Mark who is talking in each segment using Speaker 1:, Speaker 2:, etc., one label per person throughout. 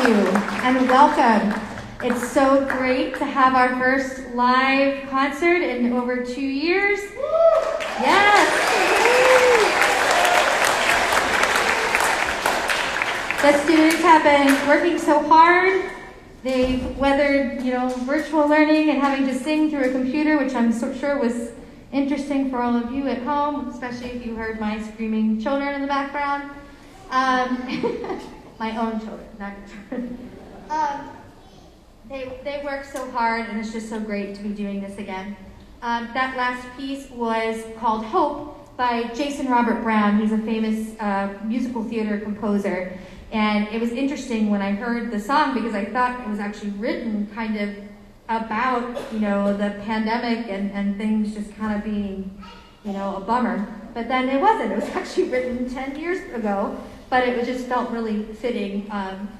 Speaker 1: you and welcome. It's so great to have our first live concert in over 2 years. Yes. The students have been working so hard. They've weathered, virtual learning and having to sing through a computer, which I'm so sure was interesting for all of you at home, especially if you heard my screaming children in the background. My own children, not your children. They work so hard, and it's just so great to be doing this again. That last piece was called Hope by Jason Robert Brown. He's a famous musical theater composer. And it was interesting when I heard the song because I thought it was actually written kind of about, the pandemic and things just kind of being, a bummer. But then it wasn't. It was actually written 10 years ago, but it just felt really fitting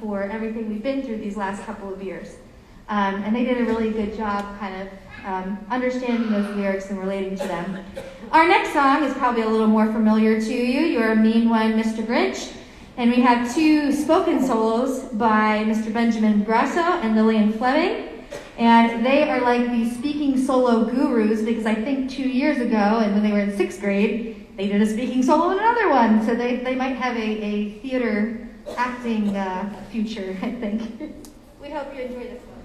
Speaker 1: for everything we've been through these last couple of years. And they did a really good job kind of understanding those lyrics and relating to them. Our next song is probably a little more familiar to you. You're a Mean One, Mr. Grinch. And we have 2 spoken solos by Mr. Benjamin Grasso and Lillian Fleming. And they are like these speaking solo gurus because I think 2 years ago, and when they were in 6th grade, they did a speaking solo in another one. So they might have a theater acting future, I think. We hope you enjoy this one.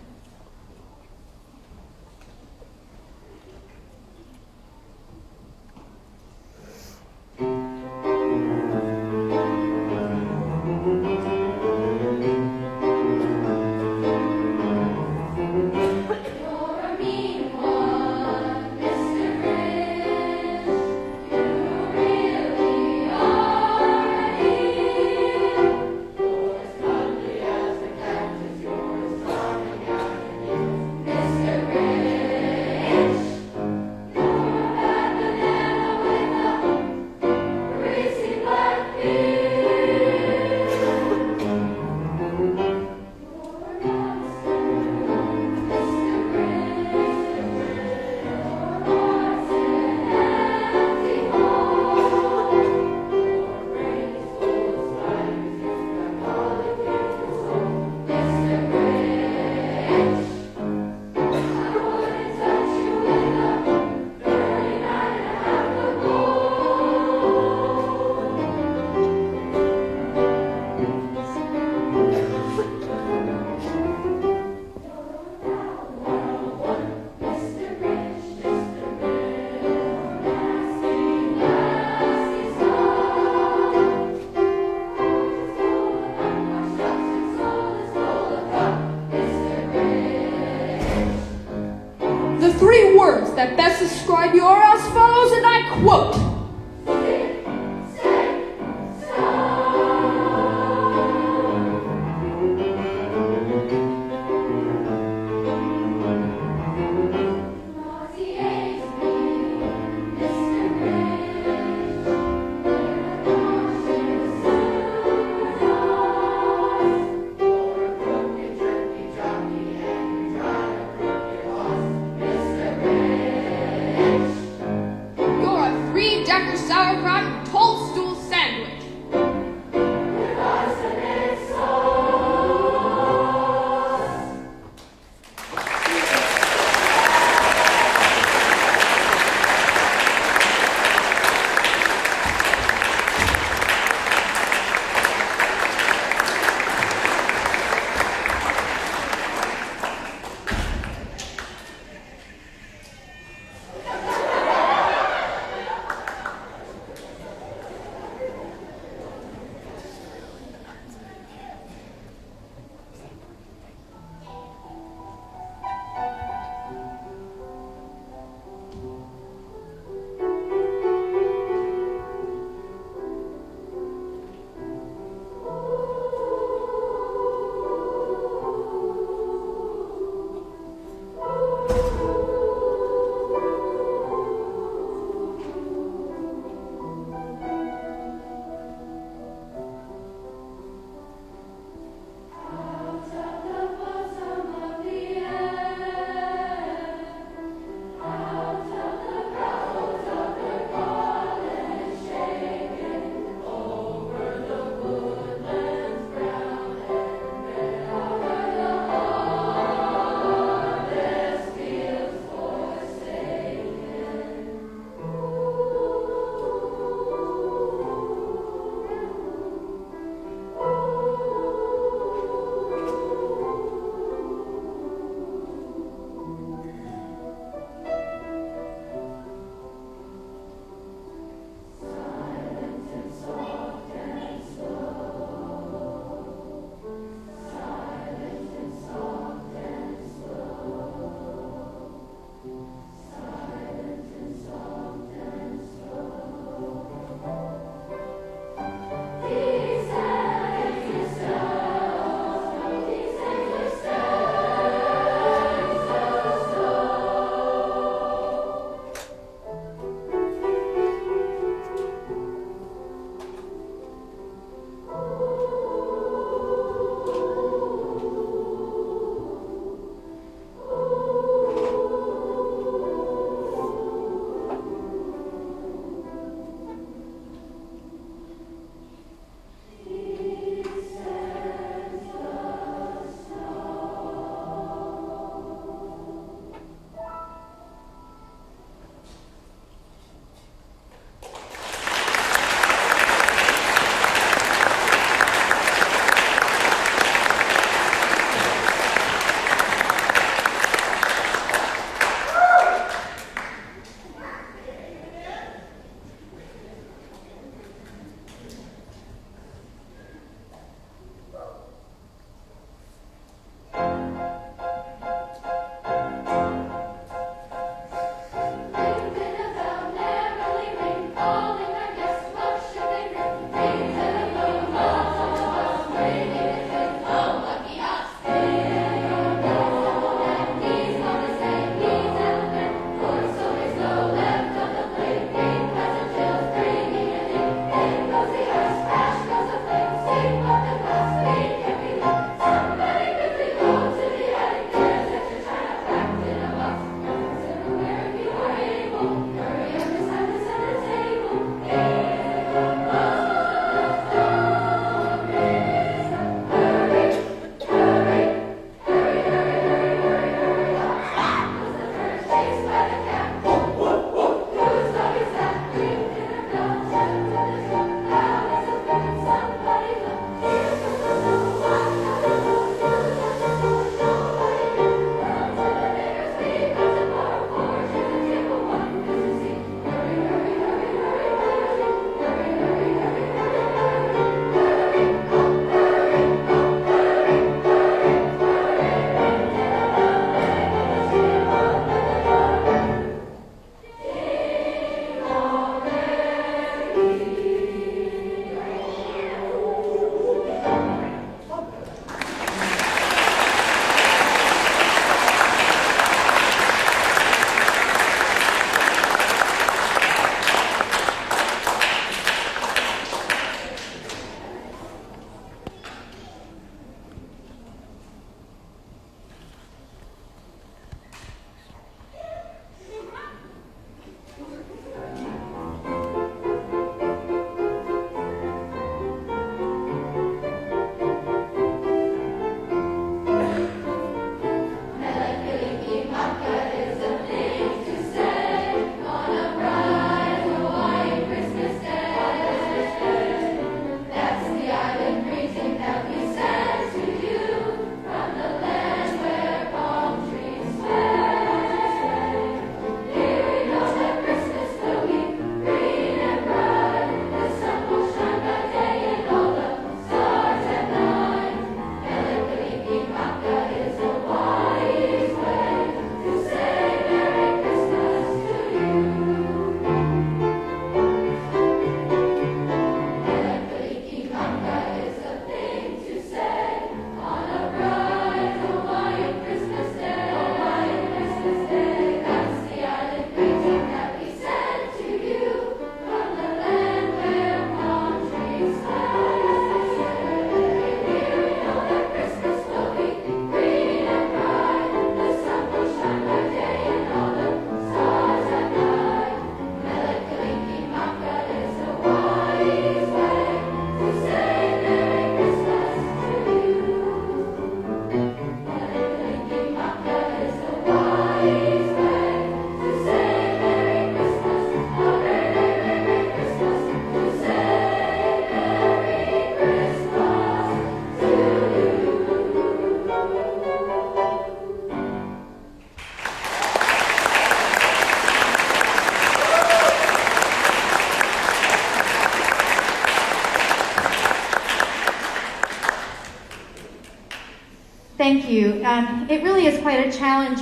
Speaker 1: Thank you. It really is quite a challenge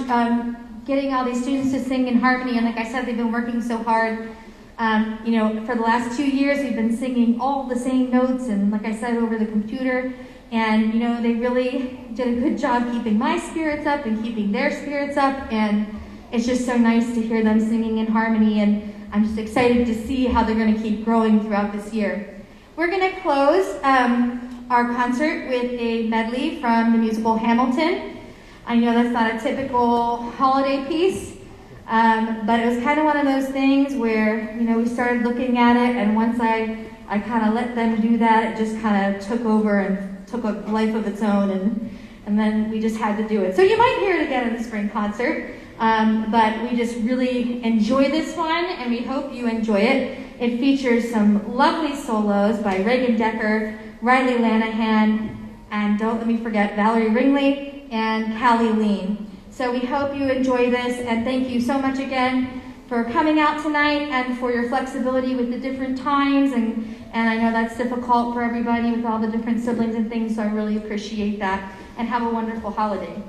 Speaker 1: getting all these students to sing in harmony, and like I said, they've been working so hard. For the last 2 years, we've been singing all the same notes, and like I said, over the computer. And they really did a good job keeping my spirits up and keeping their spirits up. And it's just so nice to hear them singing in harmony. And I'm just excited to see how they're going to keep growing throughout this year. We're going to close our concert with a medley from the musical Hamilton. I know that's not a typical holiday piece, but it was kind of one of those things where, we started looking at it, and once I kind of let them do that, it just kind of took over and took a life of its own, and then we just had to do it. So you might hear it again in the spring concert, but we just really enjoy this one, and we hope you enjoy it. It features some lovely solos by Reagan Decker, Riley Lanahan, and don't let me forget Valerie Ringley and Callie Lean. So we hope you enjoy this, and thank you so much again for coming out tonight and for your flexibility with the different times, and I know that's difficult for everybody with all the different siblings and things, so I really appreciate that, and have a wonderful holiday.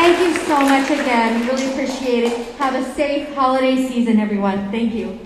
Speaker 1: Thank you so much again. Really appreciate it. Have a safe holiday season, everyone. Thank you.